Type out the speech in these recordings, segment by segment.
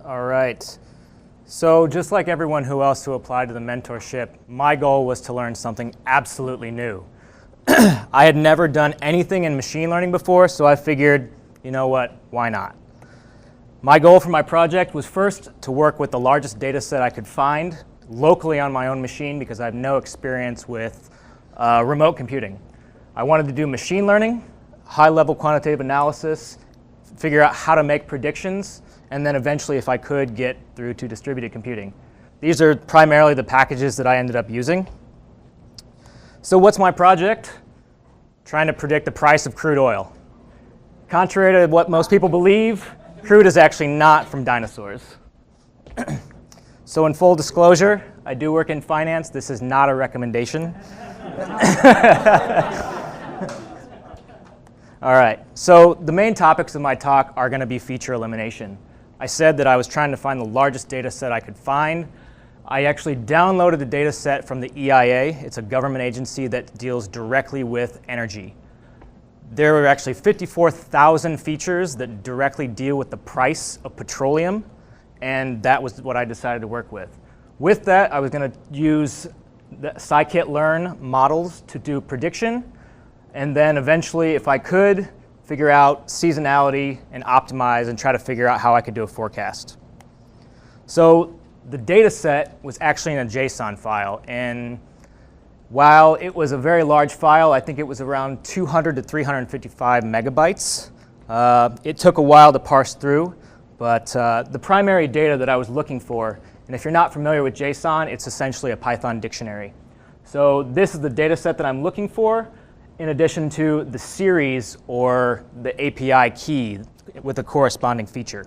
All right. So just like everyone who else who applied to the mentorship, my goal was to learn something absolutely new. I had never done anything in machine learning before, so I figured, you know what, why not? My goal for my project was first to work with the largest data set I could find locally on my own machine because I have no experience with remote computing. I wanted to do machine learning, high-level quantitative analysis, figure out how to make predictions, and then eventually, if I could, get through to distributed computing. These are primarily the packages that I ended up using. So what's my project? Trying to predict the price of crude oil. Contrary to what most people believe, crude is actually not from dinosaurs. So in full disclosure, I do work in finance. This is not a recommendation. All right, so the main topics of my talk are going to be feature elimination. I said that I was trying to find the largest data set I could find. I actually downloaded the data set from the EIA. It's a government agency that deals directly with energy. There were actually 54,000 features that directly deal with the price of petroleum, and that was what I decided to work with. With that, I was going to use the scikit-learn models to do prediction, and then eventually, if I could, figure out seasonality and optimize and try to figure out how I could do a forecast. So the data set was actually in a JSON file, and while it was a very large file, I think it was around 200 to 355 megabytes. It took a while to parse through, but the primary data that I was looking for, and if you're not familiar with JSON, it's essentially a Python dictionary. So this is the data set that I'm looking for, in addition to the series or the API key with a corresponding feature.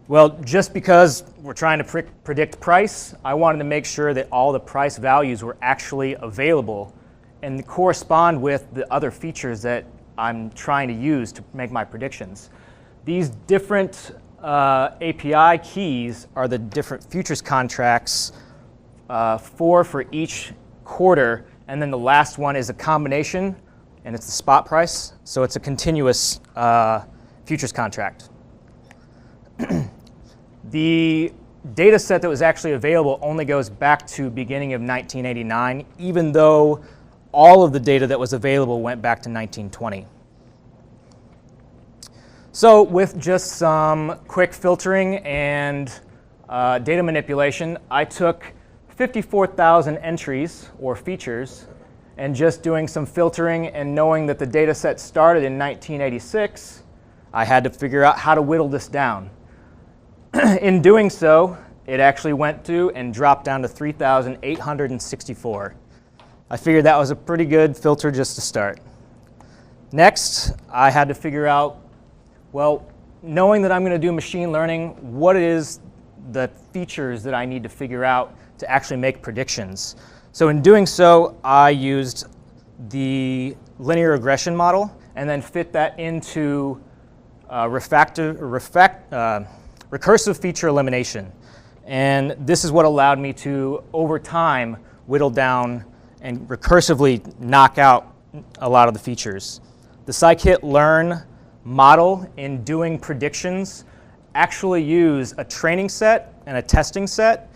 Well, just because we're trying to predict price, I wanted to make sure that all the price values were actually available and correspond with the other features that I'm trying to use to make my predictions. These different API keys are the different futures contracts, for each quarter, and then the last one is a combination, and it's the spot price, so it's a continuous futures contract. The data set that was actually available only goes back to beginning of 1989, even though all of the data that was available went back to 1920. So with just some quick filtering and data manipulation, I took 54,000 entries or features, and just doing some filtering and knowing that the data set started in 1986, I had to figure out how to whittle this down. In doing so, it actually went to and dropped down to 3,864. I figured that was a pretty good filter just to start. Next, I had to figure out, well, knowing that I'm going to do machine learning, what is the features that I need to figure out to actually make predictions. So in doing so, I used the linear regression model and then fit that into recursive feature elimination. And this is what allowed me to, over time, whittle down and recursively knock out a lot of the features. The scikit-learn model in doing predictions actually use a training set and a testing set.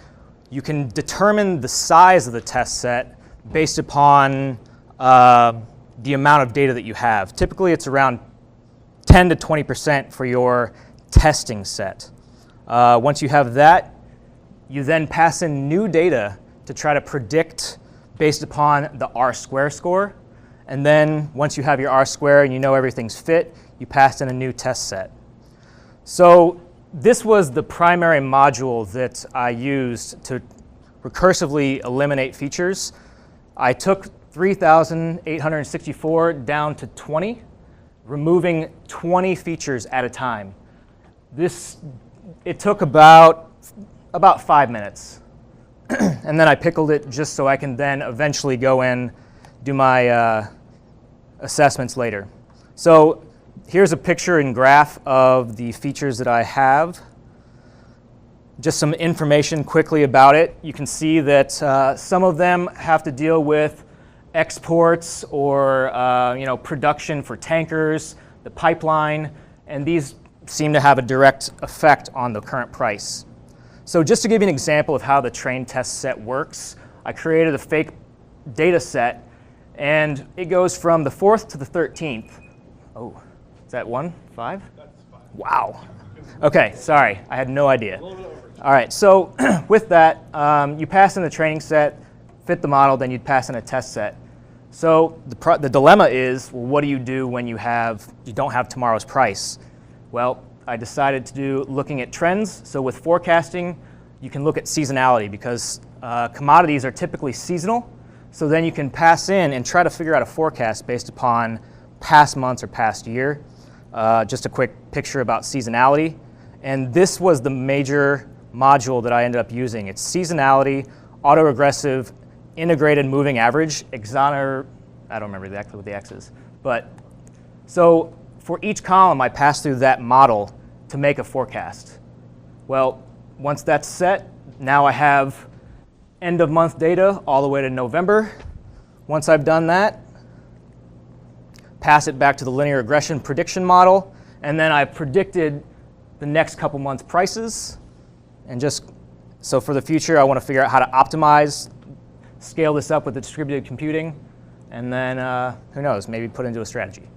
You can determine the size of the test set based upon the amount of data that you have. Typically, it's around 10 to 20% for your testing set. Once you have that, you then pass in new data to try to predict based upon the R-square score. And then once you have your R-square and you know everything's fit, you pass in a new test set. So this was the primary module that I used to recursively eliminate features. I took 3,864 down to 20, removing 20 features at a time. It took about 5 minutes. And then I pickled it just so I can then eventually go in, do my assessments later. So here's a picture and graph of the features that I have. Just some information quickly about it. You can see that some of them have to deal with exports or production for tankers, the pipeline, and these seem to have a direct effect on the current price. So just to give you an example of how the train test set works, I created a fake data set, and it goes from the 4th to the 13th. Oh, is that 1, 5? That's 5. Wow. Okay, sorry, I had no idea. All right, so with that, you pass in the training set, fit the model, then you'd pass in a test set. So the dilemma is, well, what do you do when you don't have tomorrow's price? Well, I decided to do looking at trends. So with forecasting, you can look at seasonality because commodities are typically seasonal. So then you can pass in and try to figure out a forecast based upon past months or past year. Just a quick picture about seasonality. And this was the major module that I ended up using. It's seasonality, autoregressive, integrated moving average, I don't remember exactly what the X is. But so for each column, I pass through that model to make a forecast. Well, once that's set, now I have end of month data all the way to November. Once I've done that, pass it back to the linear regression prediction model, and then I predicted the next couple months' prices. And so for the future, I want to figure out how to optimize, scale this up with the distributed computing, and then who knows, maybe put into a strategy.